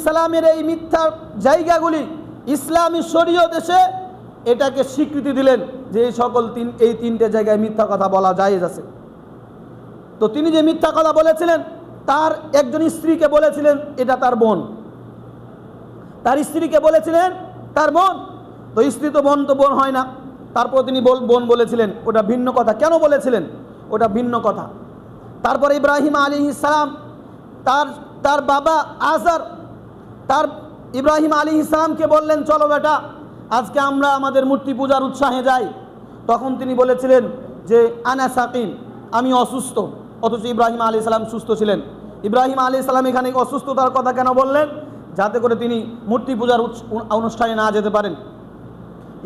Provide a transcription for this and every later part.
আলাইহিসসালামের এই মিথ্যা জায়গাগুলি ইসলামী শরীয়ত এসে এটাকে স্বীকৃতি দিলেন যে এই তিনটে জায়গায় মিথ্যা কথা বলা জায়েজ আছে। তো তিনি যে মিথ্যা কথা বলেছিলেন, তার একজন স্ত্রীকে বলেছিলেন এটা তার বোন, তার স্ত্রীকে বলেছিলেন তার বোন। তো স্ত্রী তো বোন হয় না, তারপর তিনি বোন বলেছিলেন, ওটা ভিন্ন কথা। কেন বলেছিলেন? ওটা ভিন্ন কথা। তারপরে ইব্রাহিম আলাইহিস সালাম তার বাবা আজর ইব্রাহিম আলাইহিস সালামকে বললেন, চলো বেটা আজকে আমরা আমাদের মূর্তি পূজার উৎসাহে যাই। তখন তিনি বলেছিলেন যে আনা সাকিম, আমি অসুস্থ। অথচ ইব্রাহিম আলাইহিস সালাম সুস্থ ছিলেন। ইব্রাহিম আলাইহিস সালাম এখানে অসুস্থতার কথা কেন বললেন? যাতে করে তিনি মূর্তি পূজার অনুষ্ঠানে না যেতে পারেন।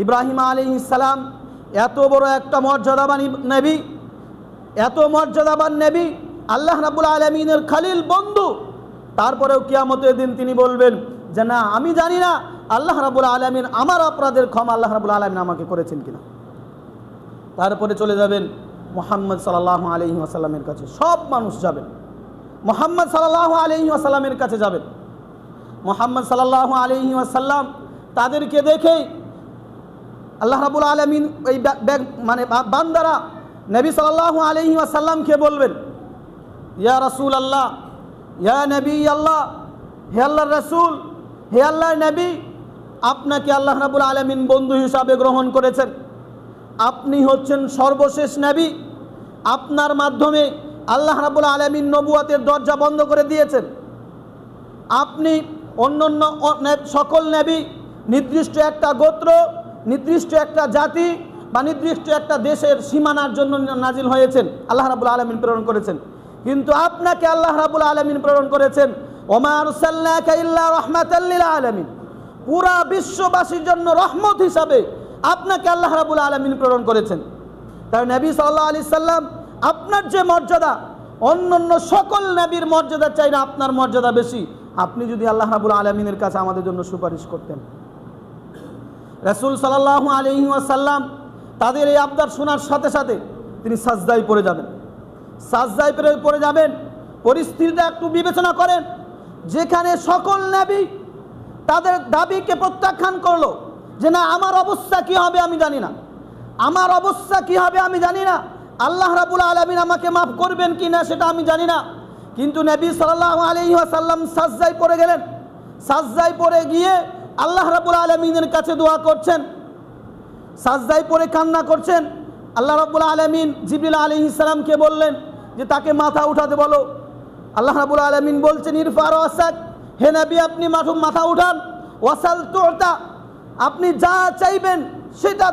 ইব্রাহিম আলাইহিস সালাম এত বড় একটা মর্যাদাবান নবী, এত মর্যাদাবান নবী, আল্লাহ রাব্বুল আলামিনের খলিল বন্ধু। তারপরেও কিয়ামতের দিন তিনি বলবেন যে না, আমি জানি না আল্লাহ রাব্বুল আলামিন আমার অপরাধের ক্ষমা আল্লাহ রাব্বুল আলামিন আমাকে করেছেন কিনা। তারপরে চলে যাবেন মুহাম্মদ সাল্লাল্লাহু আলাইহি ওয়াসাল্লামের কাছে। সব মানুষ যাবেন, মুহাম্মদ সাল্লাল্লাহু আলাইহি ওয়াসাল্লামের কাছে যাবেন। মুহাম্মদ সাল্লাল্লাহু আলাইহি ওয়াসাল্লাম তাদেরকে দেখেই আল্লাহ রাব্বুল আলামিন এই বান্দারা নবী সাল্লাল্লাহু আলাইহি ওয়াসাল্লামকে বলবেন, ইয়া রাসূল আল্লাহ, ইয়া নবী আল্লাহ, হে আল্লাহর রাসূল, হে আল্লাহর নবী, আপনাকে আল্লাহ রাব্বুল আলামিন বন্ধু হিসাবে গ্রহণ করেছেন। আপনি হচ্ছেন সর্বশেষ নবী। আপনার মাধ্যমে আল্লাহ রাব্বুল আলামিন নবুয়তের দরজা বন্ধ করে দিয়েছেন। আপনি অন্যান্য সকল নবী নির্দিষ্ট একটা গোত্র, নির্দিষ্ট একটা জাতি বা নির্দিষ্ট একটা দেশের সীমানার জন্য নাজিল হয়েছেন, আল্লাহ রাব্বুল আলামিন প্রেরণ করেছেন। কিন্তু আপনাকে আল্লাহ রাব্বুল আলামিন প্রেরণ করেছেন ওমা আরসালনাকা ইল্লা রাহমাতাল লিল আলামিন, পুরা বিশ্ববাসীর জন্য রহমত হিসাবে আপনাকে আল্লাহ রাব্বুল আলামিন প্রেরণ করেছেন। তাই নবী সাল্লাল্লাহু আলাইহি সাল্লাম, আপনার যে মর্যাদা, অন্যান্য সকল নবীর মর্যাদা চাই না, আপনার মর্যাদা বেশি। আপনি যদি আল্লাহ রাব্বুল আলামিনের কাছে আমাদের জন্য সুপারিশ করতেন। রাসূল সাল্লাল্লাহু আলাইহি ওয়াসাল্লাম তাদের এই আবদার শোনার সাথে সাথে তিনি সাজদায় পড়ে যাবেন। সাজদায় পড়ে যাবেন। পরিস্থিতিটা একটু বিবেচনা করেন, যেখানে সকল নবী তাদের দাবিকে প্রত্যাখ্যান করলো যে না, আমার অবস্থা কি হবে আমি জানি না, আমার অবস্থা কি হবে আমি জানি না, আল্লাহ রাব্বুল আলামিন আমাকে মাফ করবেন কি না সেটা আমি জানি না। কিন্তু নবী সাল্লাল্লাহু আলাইহি ওয়াসাল্লাম সাজদায় পড়ে গেলেন। সাজদায় পড়ে গিয়ে আল্লাহ রাব্বুল আলামিনের কাছে দোয়া করছেন, সাজদায় পড়ে কান্না করছেন। আল্লাহ রাব্বুল আলামিন জিবরিল আলাইহিস সালামকে বললেন যে তাকে মাথা উঠাতে বলো। আল্লাহ রাব্বুল আলামিন বলছেন ইরফা রাসাক, হে নবী আপনি মাথা উঠান। ওয়াসাল তুতা, আপনি যা চাইবেন সেটা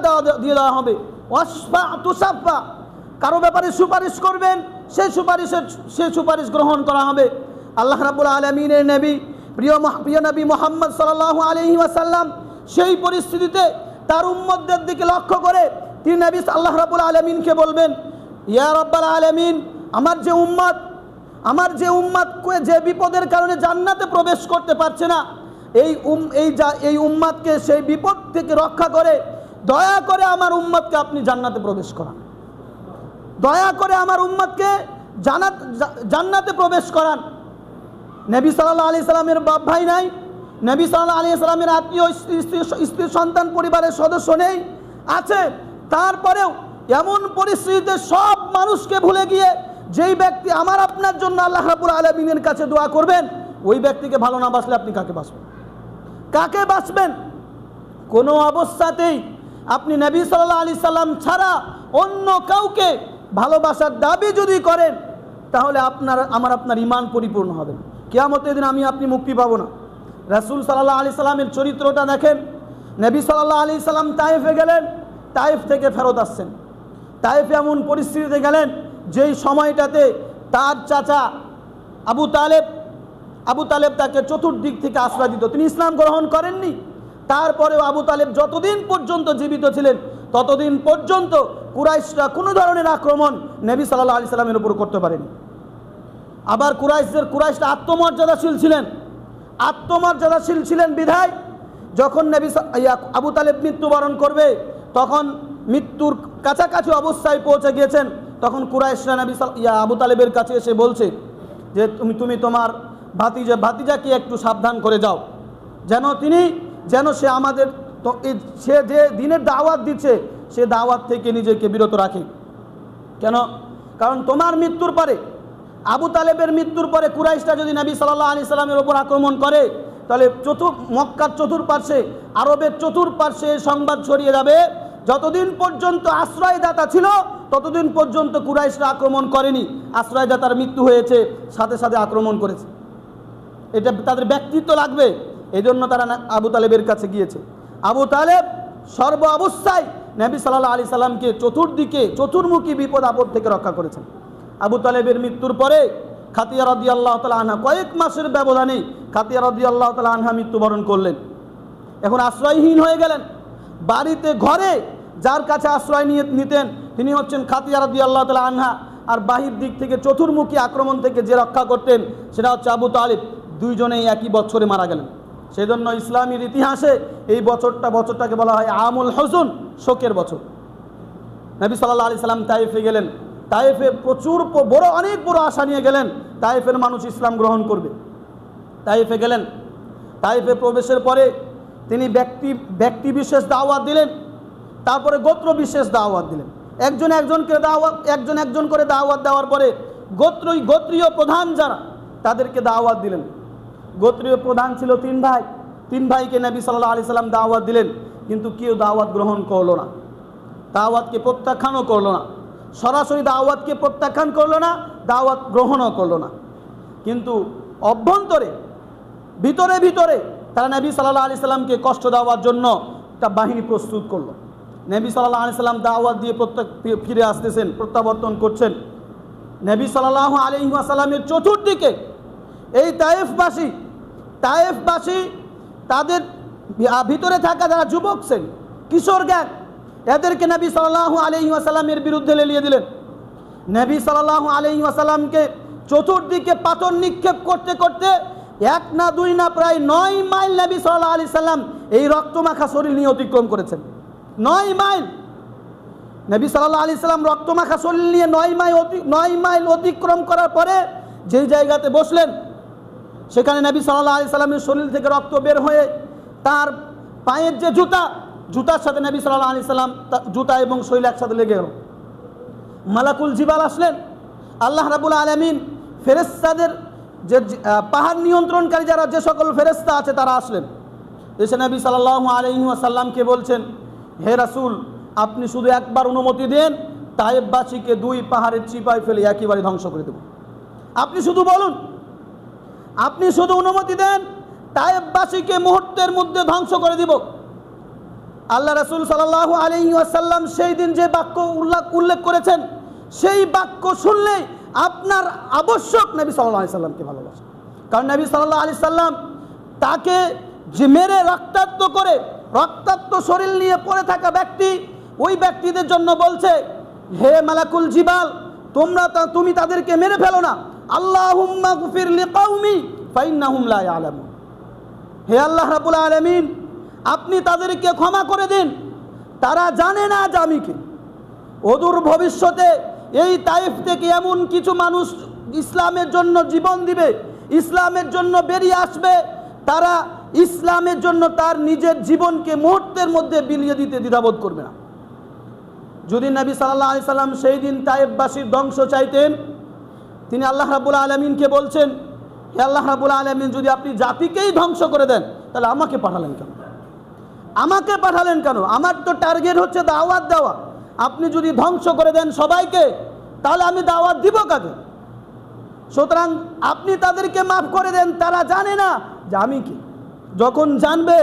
দিয়ে দেওয়া হবে। ওয়াসফা তুসাফা, কারো ব্যাপারে সুপারিশ করবেন সেই সুপারিশ গ্রহণ করা হবে। আল্লাহ রাব্বুল আলামিনের নবী প্রিয় নবী মুহাম্মদ সাল্লাল্লাহু আলাইহি ওয়াসাল্লাম সেই পরিস্থিতিতে তার উম্মতদের দিকে লক্ষ্য করে তিনি নবী আল্লাহ রাব্বুল আলামিনকে বলবেন, ইয়া রাব্বাল আলামিন, আমার যে উম্মত যে বিপদের কারণে জান্নাতে প্রবেশ করতে পারছে না, এই উম্মতকে সেই বিপদ থেকে রক্ষা করে দয়া করে আমার উম্মতকে আপনি জান্নাতে প্রবেশ করান, দয়া করে আমার উম্মতকে জান্নাতে প্রবেশ করান। নবী সাল্লাল্লাহু আলাইহি সাল্লামের বাপ ভাই নাই, নবী সাল্লাল্লাহু আলাইহি সাল্লামের আত্মীয় স্ত্রী সন্তান পরিবারের সদস্য নেই, আছে। তারপরেও এমন পরিস্থিতিতে সব মানুষকে ভুলে গিয়ে যেই ব্যক্তি আমার আপনার জন্য আল্লাহ রাব্বুল আলামিনের কাছে দোয়া করবেন, ওই ব্যক্তিকে ভালো না বাসলে আপনি কাকে বাসবেন? কোনো অবস্থাতেই আপনি নবী সাল্লাল্লাহু আলাইহি সাল্লাম ছাড়া অন্য কাউকে ভালোবাসার দাবি যদি করেন, তাহলে আপনার ঈমান পরিপূর্ণ হবে না। কিয়ামতের দিন আপনি মুক্তি পাবো না। রাসূল সাল্লাল্লাহু আলাইহি সাল্লামের চরিত্রটা দেখেন। নবী সাল্লাল্লাহু আলাইহি সাল্লাম তায়েফে গেলেন, তায়েফ থেকে ফেরত আসছেন। তায়েফে এমন পরিস্থিতিতে গেলেন যেই সময়টাতে তার চাচা আবু তালেব তাকে চতুর্দিক থেকে আশ্রয় দিত। তিনি ইসলাম গ্রহণ করেননি। তারপরেও আবু তালেব যতদিন পর্যন্ত জীবিত ছিলেন ততদিন পর্যন্ত কুরাইশরা কোনো ধরনের আক্রমণ নবী সাল্লাল্লাহু আলাইহি সাল্লামের উপর করতে পারেনি। আবার কুরাইশরা আত্মমর্যাদাশীল ছিলেন বিধায় যখন আবু তালেব মৃত্যুবরণ করবে, তখন মৃত্যুর কাছাকাছি অবস্থায় পৌঁছে গিয়েছেন, তখন কুরাইশরা আবু তালেবের কাছে এসে বলছে যে তুমি তোমার ভাতিজাকে একটু সাবধান করে যাও, যেন সে আমাদের সে যে দিনের দাওয়াত দিচ্ছে সে দাওয়াত থেকে নিজেকে বিরত রাখে। কেন? কারণ তোমার মৃত্যুর পরে, আবু তালেবের মৃত্যুর পরে কুরাইশরা যদি নবী সাল্লাল্লাহু আলাইহি সাল্লামের উপর আক্রমণ করে, তাহলে মক্কার চতুর্পার্শ্বে, আরবের চতুর্পার্শ্বে সংবাদ ছড়িয়ে যাবে যতদিন পর্যন্ত আশ্রয়দাতা ছিল ততদিন পর্যন্ত কুরাইশরা আক্রমণ করেনি, আশ্রয়দাতার মৃত্যু হয়েছে সাথে সাথে আক্রমণ করেছে। এটা তাদের ব্যক্তিত্ব লাগবে, এই জন্য তারা আবু তালেবের কাছে গিয়েছে। আবু তালেব সর্ব অবস্থায় নবী সাল্লাল্লাহু আলাইহি সাল্লামকে চতুর্মুখী বিপদ আপদ থেকে রক্ষা করেছেন। আবু তালেবের মৃত্যুর পরে খাতিয়া রাদিয়াল্লাহু তাআলা আনহা কয়েক মাসের ব্যবধানে খাতিয়া রাদিয়াল্লাহু তাআলা আনহা মৃত্যুবরণ করলেন। এখন আশ্রয়হীন হয়ে গেলেন। বাড়িতে ঘরে যার কাছে আশ্রয় নিতেন তিনি হচ্ছেন খাতিয়া রাদিয়াল্লাহু তাআলা আনহা, আর বাহির দিক থেকে চতুর্মুখী আক্রমণ থেকে যে রক্ষা করতেন সেটা হচ্ছে আবু তালেব। দুইজনেই একই বছরে মারা গেলেন। সেজন্য ইসলামের ইতিহাসে এই বছরটাকে বলা হয় আমুল হুজুন, শোকের বছর। নবী সাল্লাল্লাহু আলাইহি সাল্লাম তায়েফে গেলেন। তায়েফে অনেক বড় আশা নিয়ে গেলেন, তায়েফের মানুষ ইসলাম গ্রহণ করবে। তায়েফে গেলেন। তায়েফে প্রবেশের পরে তিনি ব্যক্তি বিশেষ দাওয়াত দিলেন, তারপরে গোত্র বিশেষ দাওয়াত দিলেন। একজন একজন করে দাওয়াত দেওয়ার পরে গোত্রীয় প্রধান যারা তাদেরকে দাওয়াত দিলেন। গোত্রীয় প্রধান ছিল তিন ভাইকে নবী সাল্লাল্লাহু আলাইহি সাল্লাম দাওয়াত দিলেন, কিন্তু কেউ দাওয়াত গ্রহণ করলো না, দাওয়াতকে প্রত্যাখ্যানও করলো না। সরাসরি দাওয়াতকে প্রত্যাখ্যান করলো না, দাওয়াত গ্রহণও করলো না। কিন্তু অভ্যন্তরে ভিতরে তারা নবী সাল্লাল্লাহু আলাইহি সাল্লামকে কষ্ট দেওয়ার জন্য একটা বাহিনী প্রস্তুত করলো। নবী সাল্লাল্লাহু আলাইহি সাল্লাম দাওয়াত দিয়ে ফিরে আসতেছেন, প্রত্যাবর্তন করছেন। নবী সাল্লাল্লাহু আলাইহি ওয়াসাল্লামের চতুর্দিকে এই তায়েফবাসী তাদের ভিতরে থাকা যারা যুবক শ্রেণী, কিশোর গ্যাং, এদেরকে নবী সাল্লাল্লাহু আলাইহি ওয়াসাল্লামের বিরুদ্ধে লেলিয়ে দিলেন। নবী সাল্লাল্লাহু আলাইহি ওয়াসাল্লামকে চতুর্দিকে পাথর নিক্ষেপ করতে করতে 1 না 2 না প্রায় 9 মাইল নবী সাল্লাল্লাহু আলাইহি সাল্লাম এই রক্তমাখা শরীর নিয়ে অতিক্রম করেছেন। 9 মাইল নবী সাল্লাল্লাহু আলাইহি সাল্লাম রক্তমাখা শরীর নিয়ে 9 মাইল অতিক্রম করার পরে যেই জায়গাতে বসলেন সেখানে নবী সাল্লাল্লাহু আলাইহি সাল্লামের শরীর থেকে রক্ত বের হয়ে তার পায়ের যে জুতার সাথে নবী সাল্লাল্লাহু আলাইহি সাল্লাম জুতা এবং শরীর একসাথে লেগে গেল। মালাকুল জিবাল আসলেন। আল্লাহ রাব্বুল আলামিন ফেরেশতাদের যে পাহাড় নিয়ন্ত্রণকারী যারা যে সকল ফেরেশতা আছে তারা আসলেন। এসে নবী সাল্লাল্লাহু আলাইহি ওয়াসাল্লামকে বলছেন, হে রাসূল, আপনি শুধু একবার অনুমতি দেন, তায়েফবাসীকে 2 পাহাড়ের চিপায় ফেলে একেবারে ধ্বংস করে দেব। আপনি শুধু বলুন, আপনি শুধু অনুমতি দেন, তায়েফবাসীকে মুহূর্তের মধ্যে ধ্বংস করে দিব। আল্লাহ রাসূল সাল্লাল্লাহু আলাইহি ওয়াসাল্লাম সেই দিন যে বাক্য উল্লেখ করেছেন সেই বাক্য শুনলেই আপনার আবশ্যক নবী সাল্লাল্লাহু আলাইহি সাল্লামকে ভালোবাসা। কারণ নবী সাল্লাল্লাহু আলাইহি সাল্লাম তাকে যে মেরে রক্তাক্ত শরীর নিয়ে পড়ে থাকা ব্যক্তি, ওই ব্যক্তিদের জন্য বলছে, হে মালাকুল জিবাল, তুমি তাদেরকে মেরে ফেলো না। আল্লাহুম্মা গফির লিকাউমি ফাইন্নাহুম লা ইয়ালামুন। হে আল্লাহ রাব্বুল আলামিন, আপনি তাদেরকে ক্ষমা করে দিন, তারা জানে না যে আমি কে। অদূর ভবিষ্যতে এই তায়েফ থেকে এমন কিছু মানুষ ইসলামের জন্য জীবন দিবে, ইসলামের জন্য বেরিয়ে আসবে, তারা ইসলামের জন্য তার নিজের জীবনকে মুহূর্তের মধ্যে বিলিয়ে দিতে দ্বিধাবোধ করবে না। যদি নবী সাল্লাল্লাহু আলাইহি সাল্লাম সেই দিন তায়েফবাসীর ধ্বংস চাইতেন, তিনি আল্লাহ রাব্বুল আলামিনকে বলছেন, হে আল্লাহ রাব্বুল আলামিন, যদি আপনি জাতিকেই ধ্বংস করে দেন তাহলে আমাকে পাঠালেন কেন? আমার তো টার্গেট হচ্ছে দাওয়াত দেওয়া। আপনি যদি ধ্বংস করে দেন সবাইকে, তাহলে আমি দাওয়াত দিব কাকে? সুতরাং আপনি তাদেরকে মাফ করে দেন, তারা জানে না যে আমি কি। যখন জানবে,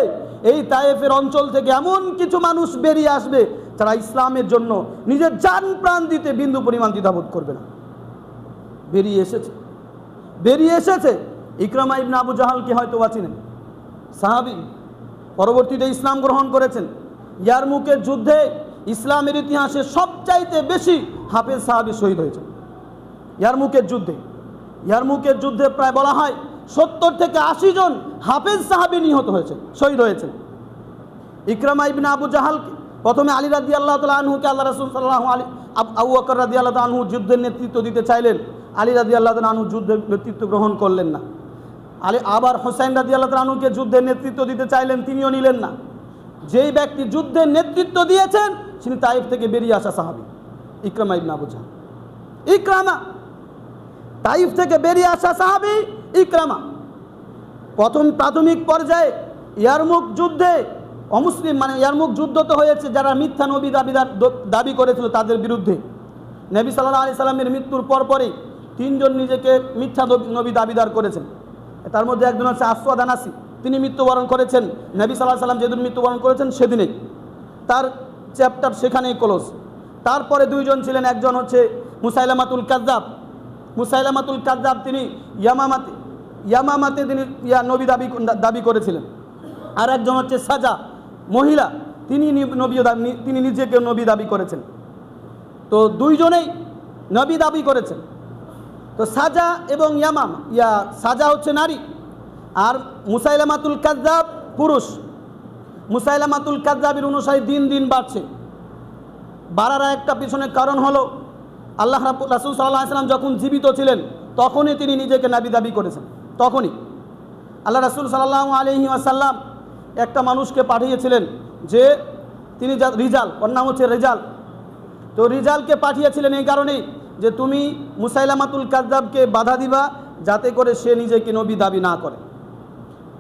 এই তায়েফের অঞ্চল থেকে এমন কিছু মানুষ বেরিয়ে আসবে যারা ইসলামের জন্য নিজের জান প্রাণ দিতে বিন্দু পরিমাণ দ্বিধাবোধ করবে না। বেরিয়ে এসেছে। ইকরামা ইবনে আবু জাহালকে হয়তো চিনেন, সাহাবী, পরবর্তীতে ইসলাম গ্রহণ করেছেন। ইয়ারমুকের যুদ্ধে ইসলামের ইতিহাসে সবচাইতে বেশি হাফেজ সাহাবী শহীদ হয়েছে। ইয়ারমুকের যুদ্ধে প্রায় বলা হয় 70 থেকে 80 জন হাফেজ সাহাবী শহীদ হয়েছে। ইকরামা ইবনে আবু জাহাল প্রথমে আলী রাদিয়াল্লাহু তাআলা আনহুকে আল্লাহ রাসূল সাল্লাল্লাহু আলাইহি আবু বকর রাদিয়াল্লাহু তাআলা আনহু যুদ্ধের নেতৃত্ব দিতে চাইলেন। আলী রাদিয়াল্লাহু তাআলা আনহু যুদ্ধের নেতৃত্ব গ্রহণ করলেন না। আবার হোসাইন রাদিয়াল্লাহু তাআলা আনহুকে যুদ্ধের নেতৃত্ব দিতে চাইলেন, তিনিও নিলেন না। যেই ব্যক্তি যুদ্ধের নেতৃত্ব দিয়েছেন তিনি তাইফ থেকে বেরিয়ে আসা সাহাবী ইকরামা ইবনে আবু জাহল। ইকরামা তাইফ থেকে বেরিয়ে আসা সাহাবী ইকরামা প্রথম প্রাথমিক পর্যায়ে ইয়ারমুক যুদ্ধে অমুসলিম মানে ইয়ারমুক যুদ্ধ তো হয়েছে যারা মিথ্যা নবী দাবি করেছিল তাদের বিরুদ্ধে। নবী সাল্লাল্লাহু আলাইহি সাল্লামের মৃত্যুর পরপরই তিনজন নিজেকে মিথ্যা নবী দাবিদার করেছেন। তার মধ্যে একজন হচ্ছে আসওয়াদ আনাসি, তিনি মৃত্যুবরণ করেছেন নবী সাল্লাল্লাহু আলাইহি সাল্লাম যেদিন মৃত্যুবরণ করেছেন সেদিনেই, তার চ্যাপ্টার সেখানেই ক্লোজ। তারপরে দুইজন ছিলেন, একজন হচ্ছে মুসাইলামাতুল কাযযাব। মুসাইলামাতুল কাযযাব তিনি ইয়ামামাতে তিনি নবী দাবি করেছিলেন। আর একজন হচ্ছে সাজা মহিলা, তিনি নিজেকে নবী দাবি করেছেন। তো দুইজনেই নবী দাবি করেছেন। তো সাজা এবং সাজা হচ্ছে নারী আর মুসাইলামাতুল কাযযাব পুরুষ। মুসাইলামাতুল কাযযাবের অনুসারী দিন দিন বাড়ছে। বাড়ার একটা পিছনে কারণ হলো আল্লাহ রাসূল সাল্লাল্লাহু আলাইহি ওয়াসাল্লাম যখন জীবিত ছিলেন তখনই তিনি নিজেকে নবী দাবি করেছেন। তখনই আল্লাহ রাসূল সাল্লাল্লাহু আলাইহি ওয়াসাল্লাম একটা মানুষকে পাঠিয়েছিলেন যে তিনি রিজাল, ওর নাম হচ্ছে রিজাল। তো রিজালকে পাঠিয়েছিলেন এই কারণেই যে তুমি মুসাইলামাতুল কাযযাবকে বাধা দিবা যাতে করে সে নিজেকে নবী দাবি না করে।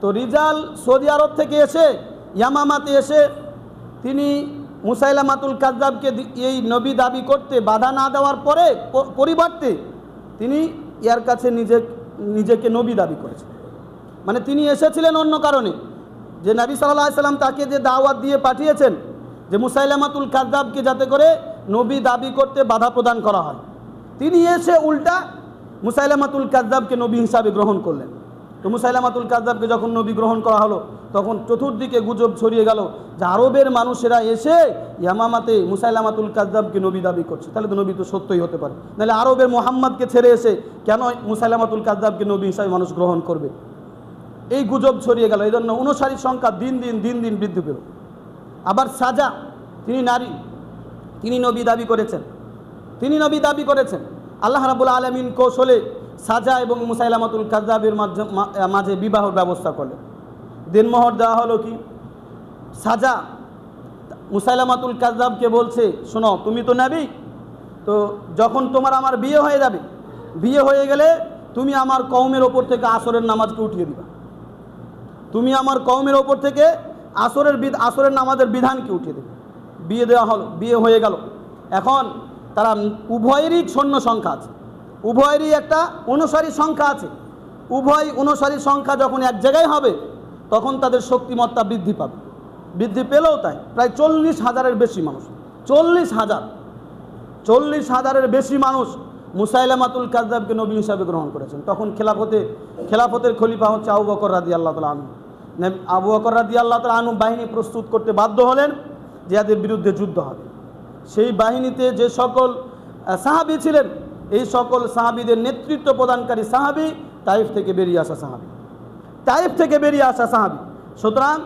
তো রিজাল সৌদি আরব থেকে এসে ইয়ামামাতে এসে তিনি মুসাইলামাতুল কাযযাবকে এই নবী দাবি করতে বাধা না দেওয়ার পরিবর্তে তিনি ইয়ার কাছে নিজেকে নবী দাবি করেছেন। মানে তিনি এসেছিলেন অন্য কারণে, যে নবী সাল্লাল্লাহু আলাইহি সাল্লাম তাকে যে দাওয়াত দিয়ে পাঠিয়েছেন যে মুসাইলামাতুল কাযযাবকে যাতে করে নবী দাবি করতে বাধা প্রদান করা হয়, তিনি এসে উল্টা মুসাইলামাতুল কাযযাবকে নবী হিসাবে গ্রহণ করলেন। তো মুসাইলামাতুল কাযযাবকে যখন নবী গ্রহণ করা হলো তখন চতুর্দিকে গুজব ছড়িয়ে গেল যে আরবের মানুষেরা এসে ইয়ামামাতে মুসাইলামাতুল কাযযাবকে নবী দাবি করছে, তাহলে তো নবী তো সত্যই হতে পারে, নাহলে আরবের মুহাম্মদকে ছেড়ে এসে কেন মুসাইলামাতুল কাযযাবকে নবী হিসাবে মানুষ গ্রহণ করবে। এই গুজব ছড়িয়ে গেল, এই জন্য অনুসারীর সংখ্যা দিন দিন বৃদ্ধি পেল। আবার সাজা, তিনি নারী, তিনি নবী দাবি করেছেন। আল্লাহ রাব্বুল আলামিন কৌশলে সাজা এবং মুসাইলামাতুল কাযযাবের মাঝে বিবাহের ব্যবস্থা করলেন। দিনমোহর দেওয়া হলো কি, সাজা মুসাইলামাতুল কাযযাবকে বলছে, শোনো তুমি তো নবী, তো যখন তোমার আমার বিয়ে হয়ে যাবে, বিয়ে হয়ে গেলে তুমি আমার কওমের ওপর থেকে আসরের নামাজকে উঠিয়ে দিবা। তুমি আমার কওমের ওপর থেকে আসরের নামাজের বিধানকে উঠিয়ে দেবে। বিয়ে দেওয়া হলো, বিয়ে হয়ে গেল। এখন তারা উভয়েরই সৈন্য সংখ্যা আছে, উভয়েরই একটা অনুসারী সংখ্যা আছে। উভয় অনুসারী সংখ্যা যখন এক জায়গায় হবে তখন তাদের শক্তিমত্তা বৃদ্ধি পাবে। বৃদ্ধি পেলেও তাই প্রায় 40,000-এর বেশি মানুষ, 40,000-এর বেশি মানুষ মুসাইলামাতুল কাযযাবকে নবী হিসাবে গ্রহণ করেছেন। তখন খেলাফতের খলিফা হচ্ছে আবু বকর রাদিয়াল্লাহু তাআলা আনহু। আবু বকর রাদিয়াল্লাহু তাআলা আনহু বাহিনী প্রস্তুত করতে বাধ্য হলেন যে এদের বিরুদ্ধে যুদ্ধ হবে। সেই বাহিনীতে যে সকল সাহাবী ছিলেন, এই সকল সাহাবীদের নেতৃত্ব প্রদানকারী সাহাবী তাইফ থেকে বেরিয়ে আসা সাহাবী। সুতরাং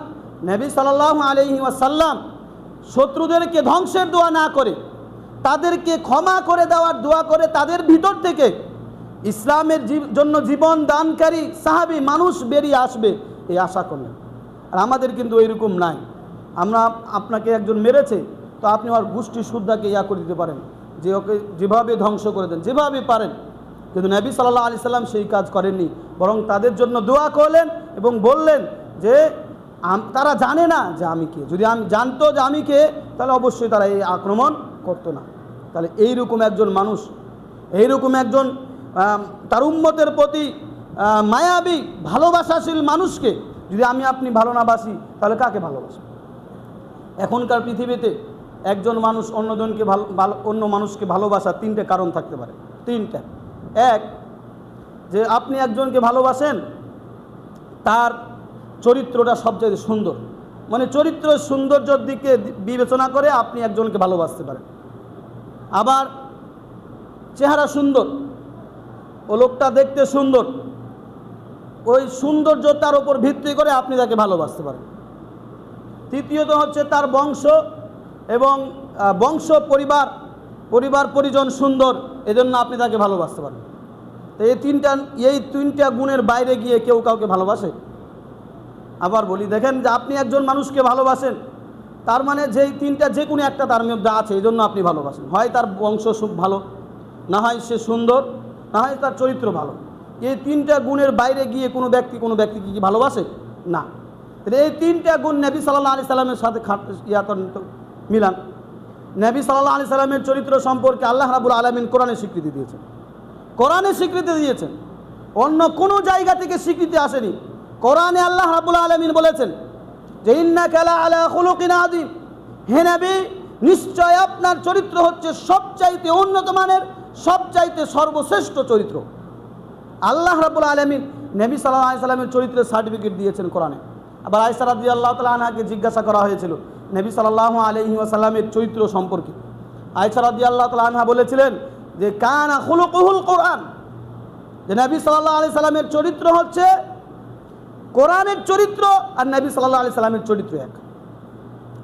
নবী সাল্লাল্লাহু আলাইহি ওয়াসাল্লাম শত্রুদেরকে ধ্বংসের দোয়া না করে তাদেরকে ক্ষমা করে দেওয়ার দোয়া করে তাদের ভিতর থেকে ইসলামের জন্য জীবন দানকারী সাহাবী মানুষ বেরিয়ে আসবে এই আশা করলেন। আর আমাদের কিন্তু এরকম নাই। আমরা আপনাকে একজন মেরেছে তো আপনি আমার গোষ্ঠী শুদ্ধাকে করে দিতে পারেন, যে ওকে যেভাবে ধ্বংস করে দেন, যেভাবে পারেন। কিন্তু নবী সাল্লাল্লাহু আলাইহি সাল্লাম সেই কাজ করেননি, বরং তাদের জন্য দোয়া করলেন এবং বললেন যে তারা জানে না যে আমি কে, যদি আমি জানতো যে আমি কে তাহলে অবশ্যই তারা এই আক্রমণ করতো না। তাহলে এইরকম একজন মানুষ, এইরকম একজন তার উম্মতের প্রতি মায়াবী ভালোবাসাশীল মানুষকে যদি আপনি ভালো না বাসি তাহলে কাকে ভালোবাসি? এখনকার পৃথিবীতে একজন মানুষ অন্য মানুষকে ভালোবাসার 3টে কারণ থাকতে পারে। 3টা। এক, যে আপনি একজনকে ভালোবাসেন তার চরিত্রটা সবচেয়ে সুন্দর, মানে চরিত্রের সৌন্দর্যের দিকে বিবেচনা করে আপনি একজনকে ভালোবাসতে পারেন। আবার চেহারা সুন্দর, ও লোকটা দেখতে সুন্দর, ওই সৌন্দর্যতার উপর ভিত্তি করে আপনি তাকে ভালোবাসতে পারেন। তৃতীয়ত হচ্ছে তার বংশ এবং পরিবার পরিজন সুন্দর, এজন্য আপনি তাকে ভালোবাসতে পারেন। তো এই তিনটা গুণের বাইরে গিয়ে কেউ কাউকে ভালোবাসে? আবার বলি, দেখেন যে আপনি একজন মানুষকে ভালোবাসেন, তার মানে যেই তিনটা যে কোনো একটা তার মধ্যে আছে, এই জন্য আপনি ভালোবাসেন। হয় তার বংশ ভালো, না হয় সে সুন্দর, না হয় তার চরিত্র ভালো। এই তিনটা গুণের বাইরে গিয়ে কোনো ব্যক্তি কি ভালোবাসে? না। তাহলে এই তিনটা গুণ নবী সাল্লাল্লাহু আলাইহি সাল্লামের সাথে মিলান। নবী সাল্লাল্লাহু আলাইহি সাল্লামের চরিত্র সম্পর্কে আল্লাহ রাব্বুল আলামিন কোরআনে স্বীকৃতি দিয়েছেন। কোরআনে স্বীকৃতি দিয়েছেন, অন্য কোনো জায়গা থেকে স্বীকৃতি আসেনি। কোরআনে আল্লাহ রাব্বুল আলামিন বলেছেন যে ইন্নাকা লাআলা খুলুকিন আযীম, হে নবী নিশ্চয় আপনার চরিত্র হচ্ছে সবচাইতে উন্নত মানের, সবচাইতে সর্বশ্রেষ্ঠ চরিত্র। আল্লাহ রাব্বুল আলামিন নবী সাল্লাল্লাহু আলাইহি সাল্লামের চরিত্রের সার্টিফিকেট দিয়েছেন কোরআনে। আবার আয়েশা রাদিয়াল্লাহু তাআলা আনহাকে জিজ্ঞাসা করা হয়েছিল নবী সাল্লাল্লাহু আলাইহি ওয়াসাল্লামের চরিত্র সম্পর্কে। আয়েশা রাদিয়াল্লাহু তাআলা আনহা বলেছিলেন যে কানা খুলুকুহুল কোরআন, যে নবী সাল্লাল্লাহু আলাইহি সাল্লামের চরিত্র হচ্ছে কোরআনের চরিত্র, আর নবী সাল্লাল্লাহু আলাইহি সাল্লামের চরিত্র এক।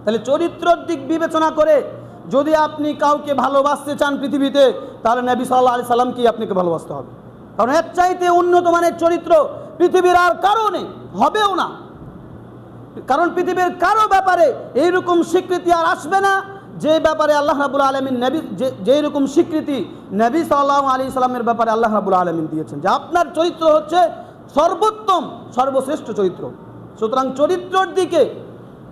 তাহলে চরিত্রের দিক বিবেচনা করে যদি আপনি কাউকে ভালোবাসতে চান পৃথিবীতে, তাহলে নবী সাল্লাল্লাহু আলাইহি সাল্লামকেই আপনাকে ভালোবাসতে হবে। কারণ এর চাইতে উন্নত মানের চরিত্র পৃথিবীর আর কারো নেই, হবেও না। কারণ পৃথিবীর কারো ব্যাপারে এইরকম স্বীকৃতি আর আসবে না যে ব্যাপারে আল্লাহ রাব্বুল আলামিন নবী যেই রকম স্বীকৃতি নবী সাল্লাল্লাহু আলাইহি সাল্লামের ব্যাপারে আল্লাহ রাব্বুল আলামিন দিয়েছেন, যে আপনার চরিত্র হচ্ছে সর্বোত্তম সর্বশ্রেষ্ঠ চরিত্র। সুতরাং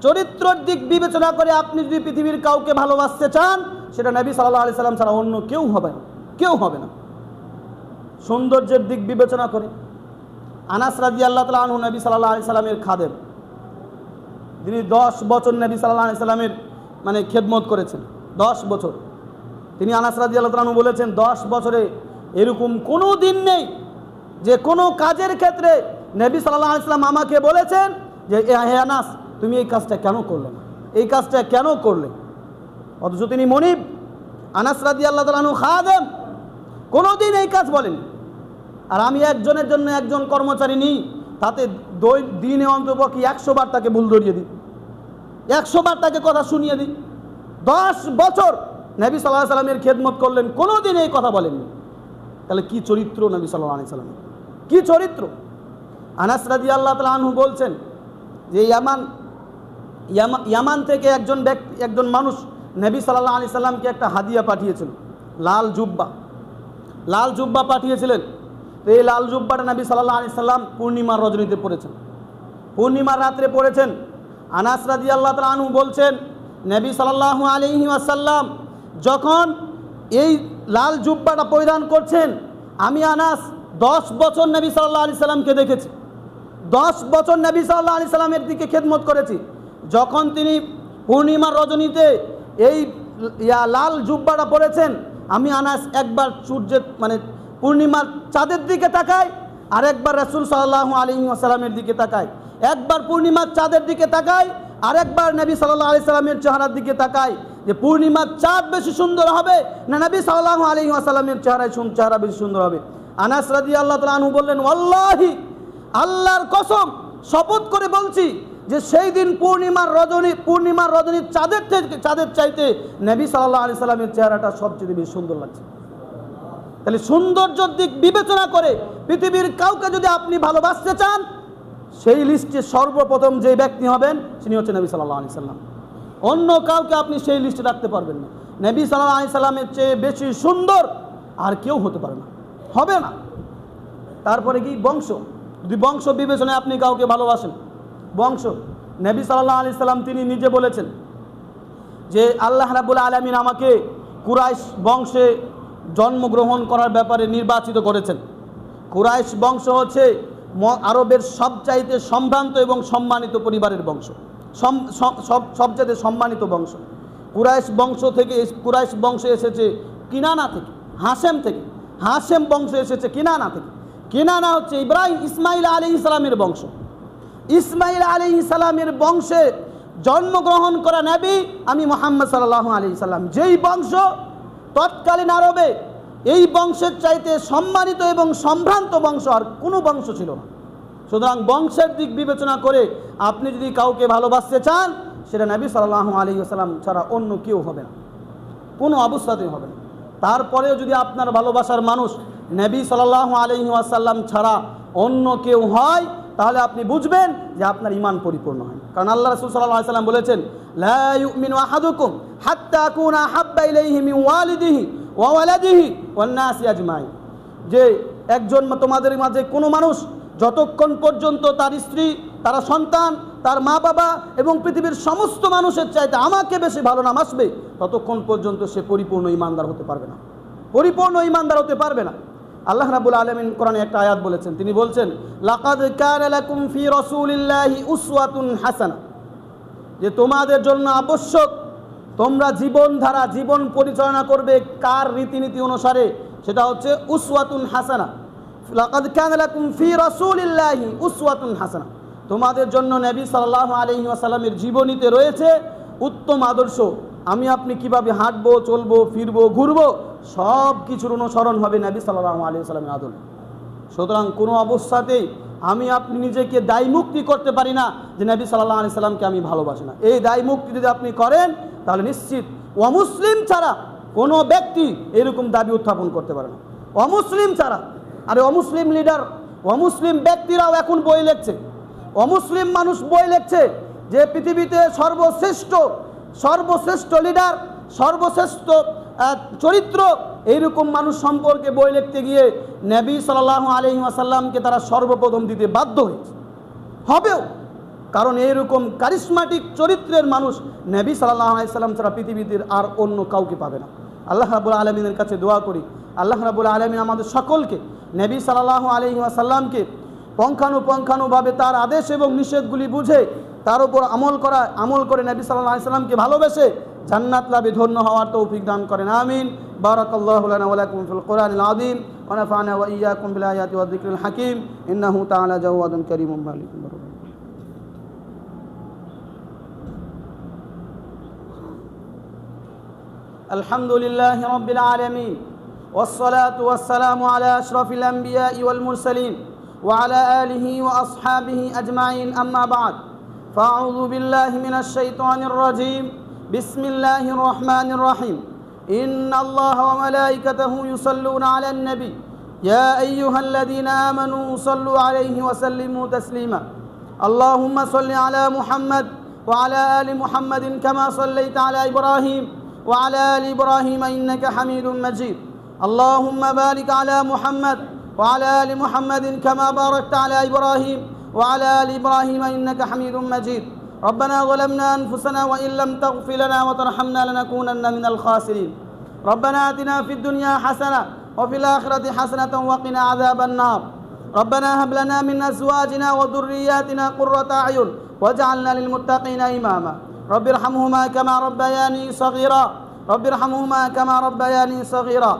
চরিত্রের দিক বিবেচনা করে আপনি যদি পৃথিবীর কাউকে ভালোবাসতে চান, সেটা নবী সাল্লাল্লাহু আলাইহি সাল্লাম ছাড়া অন্য কেউ হবে না। সৌন্দর্যের দিক বিবেচনা করে আনাস রাদিয়াল্লাহু তাআলা আনহু নবী সাল্লাল্লাহু আলাইহি সাল্লামের খাদেম, তিনি 10 বছর নবী সাল্লাল্লাহু আলাইহি সাল্লামের খেদমত করেছেন। 10 বছর। তিনি আনাস রাদিয়াল্লাহু তাআলা আনহু বলেছেন 10 বছরে এরকম কোনো দিন নেই যে কোনো কাজের ক্ষেত্রে নবী সাল্লাল্লাহু আলাইহি সাল্লাম আমাকে বলেছেন যে হে আনাস তুমি এই কাজটা কেন করলে না, এই কাজটা কেন করলে। অথচ তিনি মনিব, আনাস রাদিয়াল্লাহু তাআলা আনহু খাদেম, কোনোদিন এই কাজ বলেন। আর আমি একজনের জন্য একজন কর্মচারী নিই, তাতে দিনে অন্তপক্ষে 100 বার তাকে ভুল ধরিয়ে দিই, 100 বার তাকে কথা শুনিয়ে দিই। 10 বছর নবী সাল্লাল্লাহু আলাইহি সাল্লামের খেদমত করলেন, কোনোদিন এই কথা বলেননি। তাহলে কি চরিত্র নবী সাল্লাল্লাহু আলাইহি সাল্লামের, কি চরিত্র। আনাস রাদিয়াল্লাহু তাআলা আনহু বলছেন যে ইয়ামান থেকে একজন মানুষ নবী সাল্লাল্লাহু আলাইহি সাল্লামকে একটা হাদিয়া পাঠিয়েছিল, লাল জুব্বা পাঠিয়েছিলেন। তো এই লাল জুব্বাটা নবী সাল্লাল্লাহু আলাইহি সাল্লাম পূর্ণিমার রজনীতে পড়েছেন, পূর্ণিমার রাত্রে পড়েছেন। আনাস রাদিয়াল্লাহু তাআলা আনহু বলছেন নবী সাল্লাল্লাহু আলাইহি ওয়াসাল্লাম যখন এই লাল জুব্বাটা পরিধান করছেন, আমি আনাস 10 বছর নবী সাল্লাল্লাহু আলাইহি সাল্লামকে দেখেছি, 10 বছর নবী সাল্লাল্লাহু আলাইহি সাল্লামের দিকে খেদমত করেছি। যখন তিনি পূর্ণিমার রজনীতে এই লাল জুব্বাটা পরেছেন, আমি আনাস একবার সূর্যের পূর্ণিমার চাঁদের দিকে তাকাই, আর একবার রাসূল সাল্লাল্লাহু আলাইহি ওয়াসাল্লামের দিকে তাকাই, একবার পূর্ণিমার চাঁদের দিকে তাকাই, আর একবার নবী সাল্লাল্লাহু আলাইহি সাল্লামের চেহারার দিকে তাকাই, যে পূর্ণিমার চাঁদ বেশি সুন্দর হবে না নবী সাল্লাল্লাহু আলাইহি ওয়াসাল্লামের চেহারা বেশি সুন্দর হবে। আনাস রাদিয়াল্লাহু তাআলা আনহু বললেন ওয়াল্লাহি, আল্লাহর কসম শপথ করে বলছি যে সেই দিন পূর্ণিমার রজনীর চাঁদের চাইতে নবী সাল্লাল্লাহু আলাইহি সাল্লামের চেহারাটা সবচেয়ে বেশি সুন্দর লাগছে। তাহলে সৌন্দর্যের দিক বিবেচনা করে পৃথিবীর কাউকে যদি আপনি ভালোবাসতে চান, সেই লিস্টে সর্বপ্রথম যে ব্যক্তি হবেন তিনি হচ্ছে নবী সাল্লাল্লাহু আলাইহি সাল্লাম। অন্য কাউকে আপনি সেই লিস্টে রাখতে পারবেন না। নবী সাল্লাল্লাহু আলাইহি সাল্লামের চেয়ে বেশি সুন্দর আর কেউ হতে পারে না, হবে না। তারপরে কি বংশ, যদি বংশ বিবেচনায় আপনি কাউকে ভালোবাসেন, বংশ, নবী সাল্লাল্লাহু আলাইহি সাল্লাম তিনি নিজে বলেছেন যে আল্লাহ রাব্বুল আলামিন আমাকে কুরাইশ বংশে জন্মগ্রহণ করার ব্যাপারে নির্বাচিত করেছেন। কুরাইশ বংশ হচ্ছে আরবের সবচাইতে সম্ভ্রান্ত এবং সম্মানিত পরিবারের বংশ, সবচাইতে সম্মানিত বংশ। কুরাইশ বংশ এসেছে কিনানা থেকে, হাশেম থেকে। হাশেম বংশ এসেছে কিনানা থেকে। কিনানা হচ্ছে ইসমাইল আলাইহিস সালামের বংশ। ইসমাইল আলাইহিস সালামের বংশে জন্মগ্রহণ করা নবী আমি মুহাম্মদ সাল্লাল্লাহু আলাইহি সাল্লাম। যেই বংশ তৎকালীন আরবে এই বংশের চাইতে সম্মানিত এবং সম্ভ্রান্ত বংশ আর কোনো বংশ ছিল না। সুতরাং বংশের দিক বিবেচনা করে আপনি যদি কাউকে ভালোবাসতে চান, সেটা নবী সাল্লাল্লাহু আলাইহি ওয়াসাল্লাম ছাড়া অন্য কেউ হবে না, কোনো অবস্থাতেই হবে না। তারপরেও যদি আপনার ভালোবাসার মানুষ নবী সাল্লাল্লাহু আলাইহি ওয়াসাল্লাম ছাড়া অন্য কেউ হয়, তাহলে আপনি বুঝবেন যে আপনার ঈমান পরিপূর্ণ হয়। কারণ আল্লাহ রাসূল সাল্লাল্লাহু আলাইহি ওয়াসাল্লাম বলেছেন, লা ইউমিনু আহাদুকুম হাত্তা আকুনা হাব্বা ইলাইহি মিন ওয়ালিদিহি ওয়া ওয়ালাদিহি ওয়ান নাসি আজমাইন, যে একজন তোমাদের মাঝে কোনো মানুষ যতক্ষণ পর্যন্ত তার স্ত্রী, তার সন্তান, তার মা বাবা এবং পৃথিবীর সমস্ত মানুষের চাইতে আমাকে বেশি ভালো না বাসবে, ততক্ষণ পর্যন্ত সে পরিপূর্ণ ঈমানদার হতে পারবে না, পরিপূর্ণ ঈমানদার হতে পারবে না। আল্লাহ রাব্বুল আলামিন কোরআনে একটা আয়াত বলেছেন, তিনি বলছেন, লাকাদ কানা লাকুম ফি রাসূলিল্লাহি উসওয়াতুন হাসানা, যে তোমাদের জন্য আবশ্যক তোমরা জীবনধারা, জীবন পরিচালনা করবে কার রীতিনীতি অনুসারে, সেটা হচ্ছে উসওয়াতুন হাসানা। লাকাদ কানা লাকুম ফি রাসূলিল্লাহি উসওয়াতুন হাসানা, তোমাদের জন্য নবী সাল্লাল্লাহু আলাইহি ওয়াসাল্লামের জীবনীতে রয়েছে উত্তম আদর্শ। আমি আপনি কিভাবে হাঁটবো, চলবো, ফিরবো, ঘুরবো, সব কিছুর অনুসরণ হবে নবী সাল্লাল্লাহু আলাইহি ওয়াসাল্লামের আদর্শ। সুতরাং কোনো অবস্থাতেই আমি আপনি নিজেকে দায় মুক্তি করতে পারি না যে নবী সাল্লাল্লাহু আলাইহি সাল্লামকে আমি ভালোবাসি না। এই দায় মুক্তি যদি আপনি করেন, তাহলে নিশ্চিত অমুসলিম ছাড়া কোনো ব্যক্তি এরকম দাবি উত্থাপন করতে পারে না, অমুসলিম ছাড়া। আরে অমুসলিম লিডার, অমুসলিম ব্যক্তিরাও এখন বই লিখছে, অমুসলিম মানুষ বই লিখছে যে পৃথিবীতে সর্বশ্রেষ্ঠ লিডার, সর্বশ্রেষ্ঠ চরিত্র, এইরকম মানুষ সম্পর্কে বই লিখতে গিয়ে নবী সাল্লাল্লাহু আলাইহি ওয়াসাল্লামকে তারা সর্বপ্রথম দিতে বাধ্য হয়েছে, হবেও। কারণ এইরকম কারিশমাটিক চরিত্রের মানুষ নবী সাল্লাল্লাহু আলাইহি ওয়াসাল্লাম ছাড়া পৃথিবীতে আর অন্য কাউকে পাবে না। আল্লাহ রাব্বুল আলামিনের কাছে দোয়া করি, আল্লাহ রাব্বুল আলামিন আমাদের সকলকে নবী সাল্লাল্লাহু আলাইহি ওয়াসাল্লামকে পঙ্খানুপঙ্খানুভাবে তার আদেশ এবং নিষেধগুলি বুঝে তার উপর আমল করে নবী সাল্লাল্লাহু আলাইহি ওয়াসাল্লামকে ভালোবেসে জান্নাত লাভে ধন্য হওয়ার তৌফিক দান করেন। আমিন। বারাকাল্লাহু লানা ওয়া লাকুম ফিল কোরআনিল আযীম ওয়া নাফা'না ওয়া ইয়্যাকুম বিল আয়াতি ওয়ায যিকরিল হাকীম ইন্নাহু তাআলা জাওয়াদুন কারীমুন মালিকুম। আলহামদুলিল্লাহি রাব্বিল আলামিন ওয়াসসালাতু ওয়াসসালামু আলা আশরাফিল আমবিয়াই ওয়াল মুরসালিন ওয়া আলা আলিহি ওয়া আসহাবিহি আজমাইন, আম্মা বা'দ। ফাআউযু বিল্লাহি মিনাশ শাইতানির রাজীম। বিসমিল্লাহির রহমানির রহিম। ইন্নাল্লাহা ওয়া মালাইকাতাহু ইউসাল্লুনা আলান নবী ইয়া আইয়ুহাল্লাযীনা আমানু সাল্লু আলাইহি ওয়া সাল্লিমু তাসলিমা। আল্লাহুম্মা সাল্লি আলা মুহাম্মাদ ওয়া আলা আলি মুহাম্মাদিন কামা সাল্লাইতা আলা ইব্রাহিম ওয়া আলা আলি ইব্রাহিম ইন্নাকা হামিদুম মাজিদ। আল্লাহুম্মা বারিক আলা মুহাম্মাদ ওয়া আলা আলি মুহাম্মাদিন কামা বারাকতা আলা ইব্রাহিম ওয়া আলা আলি ইব্রাহিম ইন্নাকা হামিদুম মাজিদ। ربنا ظلمنا أنفسنا وإن لم تغفر لنا وترحمنا لنكونن من الخاسرين. ربنا آتنا في الدنيا حسنة وفي الآخرة حسنة وقنا عذاب النار. ربنا هب لنا من أزواجنا وذرياتنا قرة أعين واجعلنا للمتقين إماما. رب ارحمهما كما ربياني صغيرا. رب ارحمهما كما ربياني صغيرا.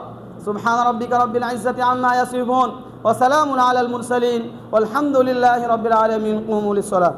سبحان ربك رب العزة عما يصفون وسلام على المرسلين والحمد لله رب العالمين. قوموا للصلاة.